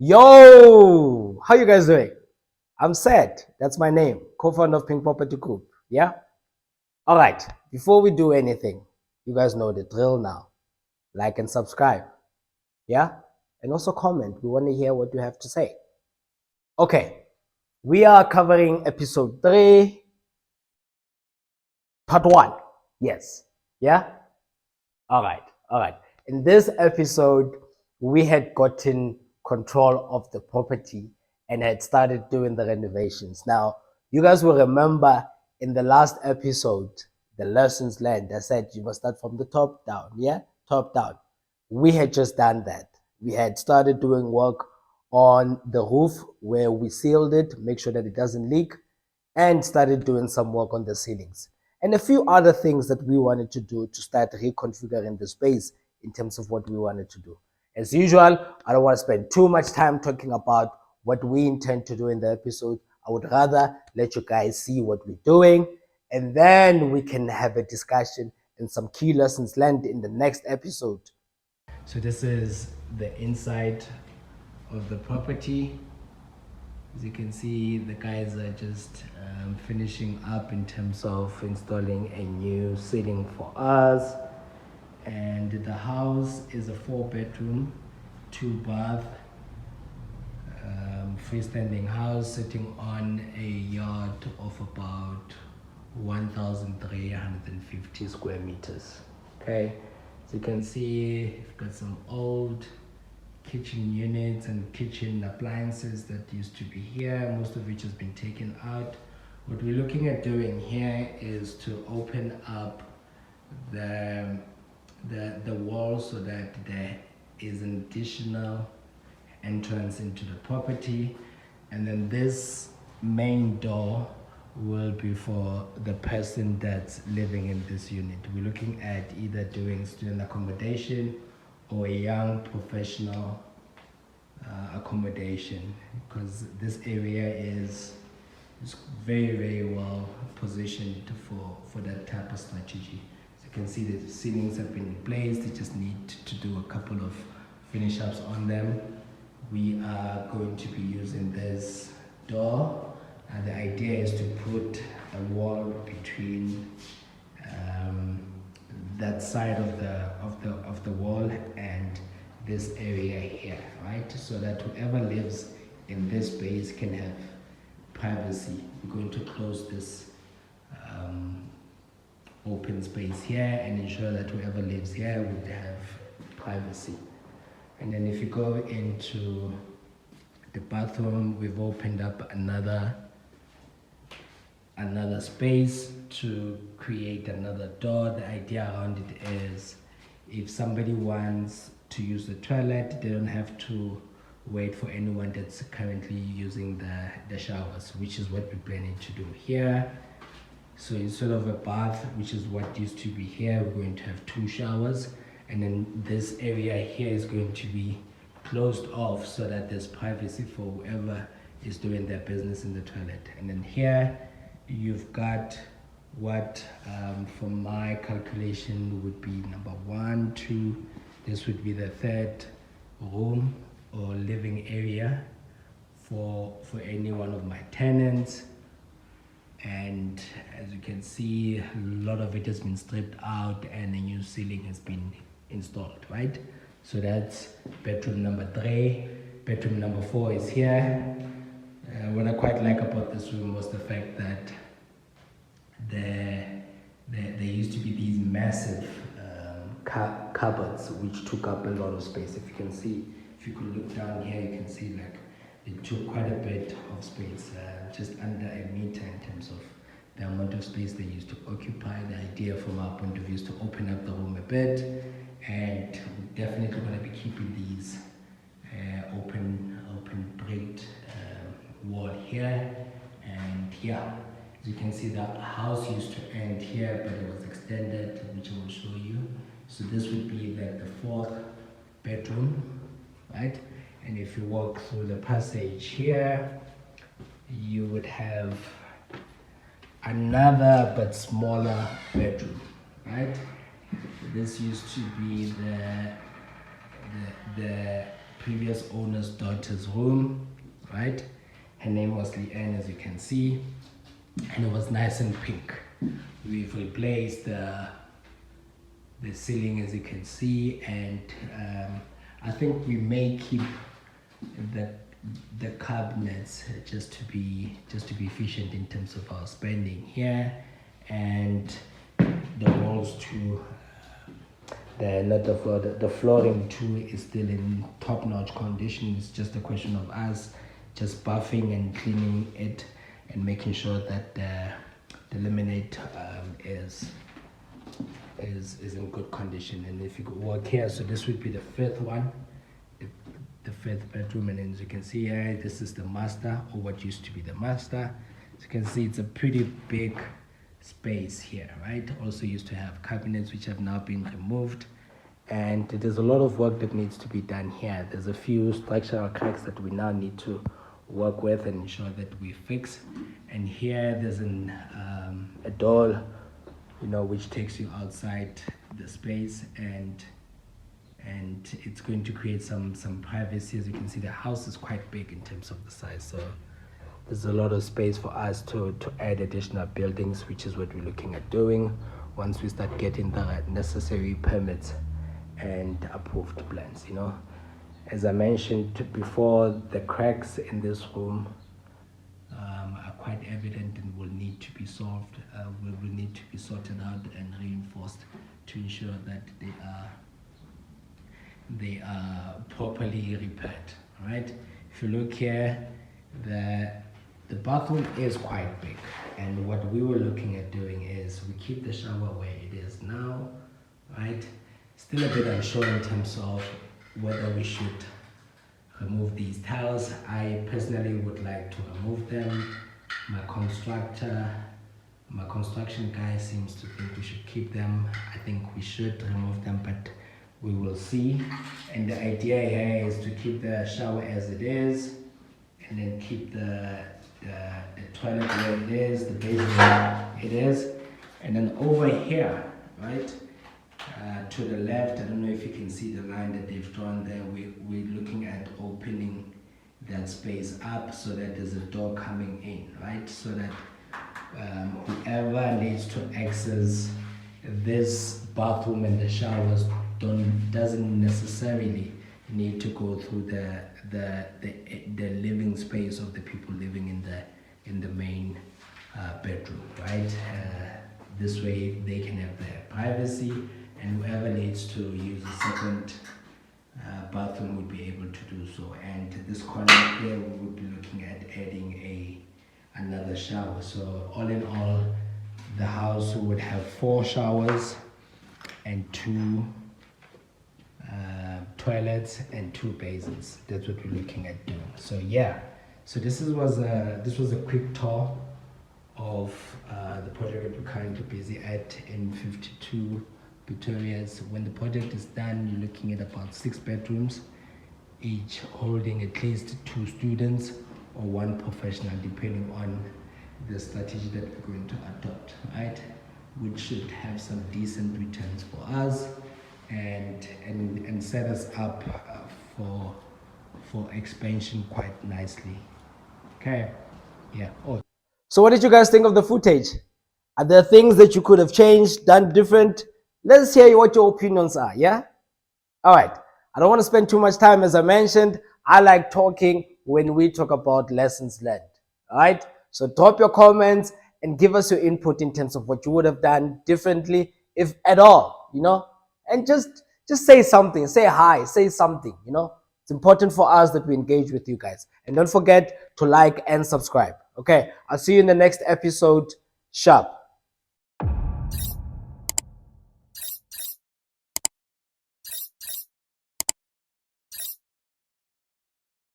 Yo, how you guys doing? I'm Sad. That's my name, co-founder of Pink Property Group. Yeah. All right. Before we do anything, you guys know the drill now. Like and subscribe. Yeah. And also comment. We want to hear what you have to say. Okay. We are covering episode 3, part 1. Yes. Yeah. All right. All right. In this episode, we had gotten control of the property and had started doing the renovations. Now, you guys will remember in the last episode, the lessons learned, I said you must start from the top down. Yeah? Top down. We had just done that. We had started doing work on the roof where we sealed it, make sure that it doesn't leak, and started doing some work on the ceilings and a few other things that we wanted to do to start reconfiguring the space in terms of what we wanted to do. As usual, I don't want to spend too much time talking about what we intend to do in the episode. I would rather let you guys see what we're doing, and then we can have a discussion and some key lessons learned in the next episode. So this is the inside of the property. As you can see, the guys are just finishing up in terms of installing a new ceiling for us. And the house is a 4-bedroom, 2-bath, freestanding house sitting on a yard of about 1,350 square meters. Okay, so you can see we've got some old kitchen units and kitchen appliances that used to be here, most of which has been taken out. What we're looking at doing here is to open up the wall so that there is an additional entrance into the property, and then this main door will be for the person that's living in this unit. We're looking at either doing student accommodation or a young professional accommodation, because this area is very well positioned for that type of strategy. As you can see, the ceilings have been in place. They just need to do a couple of finish ups on them. We are going to be using this door, and the idea is to put a wall between that side of the wall and this area here, right? So that whoever lives in this space can have privacy. We're going to close this open space here and ensure that whoever lives here would have privacy. And then if you go into the bathroom, we've opened up another space to create another door. The idea around it is if somebody wants to use the toilet, they don't have to wait for anyone that's currently using the showers, which is what we're planning to do here. So instead of a bath, which is what used to be here, we're going to have 2 showers, and then this area here is going to be closed off so that there's privacy for whoever is doing their business in the toilet. And then here you've got what from my calculation would be number 1, 2. This would be the 3rd room or living area for any one of my tenants. And as you can see, a lot of it has been stripped out and a new ceiling has been installed, right? So that's bedroom number 3. Bedroom number 4 is here. What I quite like about this room was the fact that there used to be these massive cupboards which took up a lot of space. If you can see, if you could look down here, you can see like it took quite a bit of space, just under a meter in terms of the amount of space they used to occupy. The idea from our point of view is to open up the room a bit, and we're definitely going to be keeping these open bricked wall here and here. As you can see, the house used to end here, but it was extended, which I will show you. So this would be like the 4th bedroom, right? And if you walk through the passage here, you would have another but smaller bedroom, right? This used to be the previous owner's daughter's room, right? Her name was Leanne, as you can see, and it was nice and pink. We've replaced the ceiling, as you can see, and I think we may keep the cabinets just to be efficient in terms of our spending here, and the walls too. The flooring too is still in top-notch condition. It's just a question of us just buffing and cleaning it and making sure that the laminate is in good condition. And if you could walk here, so this would be the fifth one, the fifth bedroom, and as you can see here, this is the master, or what used to be the master. As you can see, it's a pretty big space here, right? Also used to have cabinets which have now been removed, and there's a lot of work that needs to be done here. There's a few structural cracks that we now need to work with and ensure that we fix. And here there's a door, you know, which takes you outside the space, and it's going to create some privacy. As you can see, the house is quite big in terms of the size, so there's a lot of space for us to add additional buildings, which is what we're looking at doing once we start getting the necessary permits and approved plans. You know, as I mentioned before, the cracks in this room are quite evident and will need to be solved. Will need to be sorted out and reinforced to ensure that they are properly repaired. All right. If you look here, the bathroom is quite big, and what we were looking at doing is we keep the shower where it is now, right? Still a bit unsure in terms of whether we should remove these tiles. I personally would like to remove them. My construction guy seems to think we should keep them. I think we should remove them, but we will see. And the idea here is to keep the shower as it is, and then keep the toilet where it is, the basin where it is, and then over here, right, to the left, I don't know if you can see the line that they've drawn there. We're looking at opening that space up so that there's a door coming in, right, so that whoever needs to access this bathroom and the showers doesn't necessarily need to go through the living space of the people living in the main bedroom, right? This way they can have their privacy, and whoever needs to use a second bathroom would be able to do so. And this corner here, we would be looking at adding another shower. So all in all, the house would have 4 showers and 2 toilets and 2 basins. That's what we're looking at doing. So yeah, so this was a quick tour of the project that we're currently busy at in 52 Pretorias. When the project is done, you're looking at about 6 bedrooms, each holding at least 2 students or 1 professional, depending on the strategy that we're going to adopt, right? Which should have some decent returns for us and set us up for expansion quite nicely. Okay, yeah. Oh. So what did you guys think of the footage? Are there things that you could have changed, done different? Let's hear what your opinions are, yeah? All right. I don't want to spend too much time. As I mentioned, I like talking when we talk about lessons learned, all right? So drop your comments and give us your input in terms of what you would have done differently, if at all, you know? And just say something, say hi, say something, you know? It's important for us that we engage with you guys. And don't forget to like and subscribe, okay? I'll see you in the next episode. Sharp.